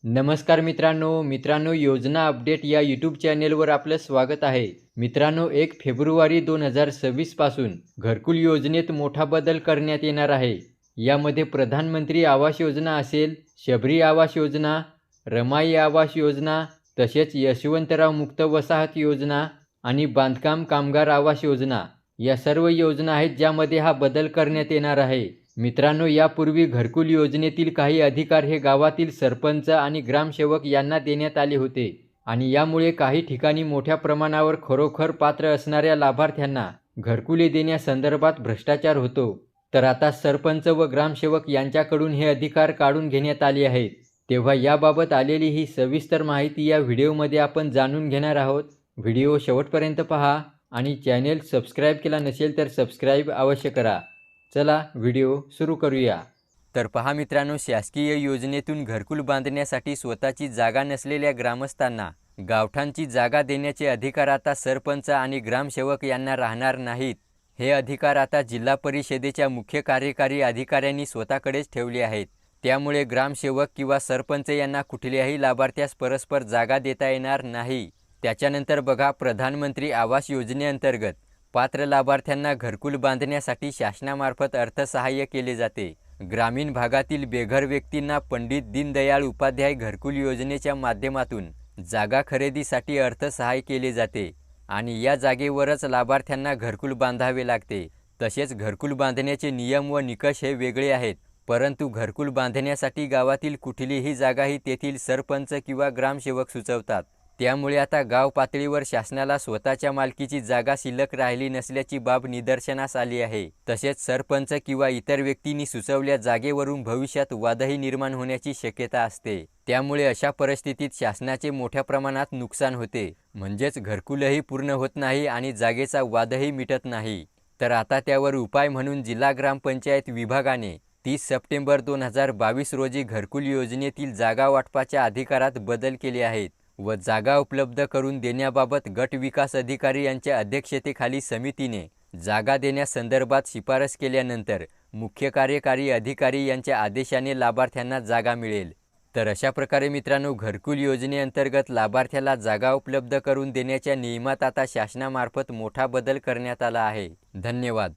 नमस्कार मित्रांनो योजना अपडेट या यूट्यूब चॅनेलवर आपलं स्वागत आहे. मित्रांनो 1 फेब्रुवारी 2026 पासून घरकुल योजनेत मोठा बदल करण्यात येणार आहे. यामध्ये प्रधानमंत्री आवास योजना असेल, शबरी आवास योजना, रमाई आवास योजना, तसेच यशवंतराव मुक्त वसाहत योजना आणि बांधकाम कामगार आवास योजना या सर्व योजना आहेत ज्यामध्ये हा बदल करण्यात येणार आहे. मित्रांनो, यापूर्वी घरकुल योजनेतील काही अधिकार हे गावातील सरपंच आणि ग्रामसेवक यांना देण्यात आले होते आणि यामुळे काही ठिकाणी मोठ्या प्रमाणावर खरोखर पात्र असणाऱ्या लाभार्थ्यांना घरकुले देण्यासंदर्भात भ्रष्टाचार होतो. तर आता सरपंच व ग्रामसेवक यांच्याकडून हे अधिकार काढून घेण्यात आले आहेत. तेव्हा याबाबत आलेली ही सविस्तर माहिती या व्हिडिओमध्ये आपण जाणून घेणार आहोत. व्हिडिओ शेवटपर्यंत पहा आणि चॅनेल सबस्क्राईब केला नसेल तर सबस्क्राईब अवश्य करा. चला व्हिडिओ सुरू करूया. तर पहा मित्रांनो, शासकीय योजनेतून घरकुल बांधण्यासाठी स्वतःची जागा नसलेल्या ग्रामस्थांना गावठाणची जागा देण्याचे अधिकार आता सरपंच आणि ग्रामसेवक यांना राहणार नाहीत. हे अधिकार आता जिल्हा परिषदेच्या मुख्य कार्यकारी अधिकाऱ्यांनी स्वतःकडेच ठेवले आहेत. त्यामुळे ग्रामसेवक किंवा सरपंच यांना कुठल्याही लाभार्थ्यास परस्पर जागा देता येणार नाही. त्याच्यानंतर बघा, प्रधानमंत्री आवास योजनेअंतर्गत पात्र लाभार्थ्यांना घरकुल बांधण्यासाठी शासनामार्फत अर्थसहाय्य केले जाते. ग्रामीण भागातील बेघर व्यक्तींना पंडित दीनदयाळ उपाध्याय घरकुल योजनेच्या माध्यमातून जागा खरेदीसाठी अर्थसहाय्य केले जाते आणि या जागेवरच लाभार्थ्यांना घरकुल बांधावे लागते. तसेच घरकुल बांधण्याचे नियम व निकष हे वेगळे आहेत, परंतु घरकुल बांधण्यासाठी गावातील कुठलीही जागा ही तेथील सरपंच किंवा ग्रामसेवक सुचवतात. त्यामुळे आता गाव पातळीवर शासनाला स्वतःच्या मालकीची जागा शिल्लक राहिली नसल्याची बाब निदर्शनास आली आहे. तसेच सरपंच किंवा इतर व्यक्तींनी सुचवल्या जागेवरून भविष्यात वादही निर्माण होण्याची शक्यता असते. त्यामुळे अशा परिस्थितीत शासनाचे मोठ्या प्रमाणात नुकसान होते. म्हणजेच घरकुलही पूर्ण होत नाही आणि जागेचा वादही मिटत नाही. तर आता त्यावर उपाय म्हणून जिल्हा ग्रामपंचायत विभागाने 30 सप्टेंबर 2022 रोजी घरकुल योजनेतील जागा वाटपाच्या अधिकारात बदल केले आहेत व जागा उपलब्ध करून देण्याबाबत गट विकास अधिकारी यांच्या अध्यक्षतेखाली समितीने जागा देण्यासंदर्भात शिफारस केल्यानंतर मुख्य कार्यकारी अधिकारी यांच्या आदेशाने लाभार्थ्यांना जागा मिळेल. तर अशा प्रकारे मित्रांनो, घरकुल योजनेअंतर्गत लाभार्थ्याला जागा उपलब्ध करून देण्याच्या नियमात आता शासनामार्फत मोठा बदल करण्यात आला आहे. धन्यवाद.